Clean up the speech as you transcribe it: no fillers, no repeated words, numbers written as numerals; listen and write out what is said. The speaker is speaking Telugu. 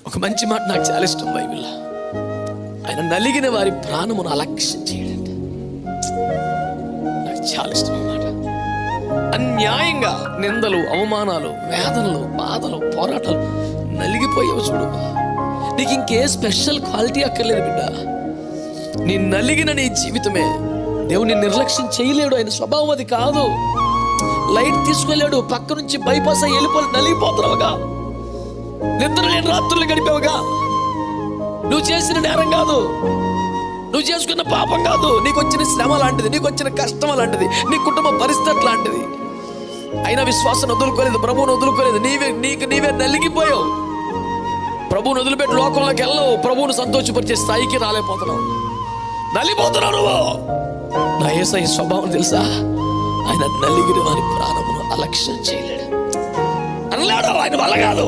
ఒక మంచి మాట నాకు చాలా ఇష్టం బైబిల్లో. ఆయన నలిగిన వారి ప్రాణమును అలక్ష్యం చేయడండి. నాకు చాలా ఇష్టం అన్నమాట. అన్యాయంగా నిందలు, అవమానాలు, వేదనలు, బాధలు, పోరాటాలు నలిగిపోయావు చూడు. నీకు ఇంకే స్పెషల్ క్వాలిటీ అక్కర్లేదు బిడ్డ. నీ నలిగిన నీ జీవితమే దేవుని నిర్లక్ష్యం చేయలేడు. ఆయన స్వభావం అది కాదు. లైట్ తీసుకెళ్ళాడు, పక్క నుంచి బైపాస్ అయ్యి వెళ్ళిపోయి నలిగిపోతున్నావుగా. నిద్ర లేని రాత్రులు గడిపావుగా. నువ్వు చేసిన నేరం కాదు, నువ్వు చేసుకున్న పాపం కాదు, నీకు వచ్చిన శ్రమ లాంటిది, నీకు వచ్చిన కష్టం లాంటిది, నీ కుటుంబ పరిస్థితి లాంటిది. అయినా విశ్వాసం వదులుకోలేదు, ప్రభువును వదులుకోలేదు. నీవే నలిగిపోయావు. ప్రభువును వదిలిపెట్టి లోకంలోకి వెళ్ళవు. ప్రభువును సంతోషపరిచే స్థాయికి రాలేకపోతున్నావు. నలిగిపోతున్నావు నువ్వు. నా యేసయ్య స్వభావం తెలుసా? ఆయన నలిగిన వారి ప్రాణమును అలక్ష్యం చేయలేడు. అనలేడు, ఆయన వల్ల కాదు.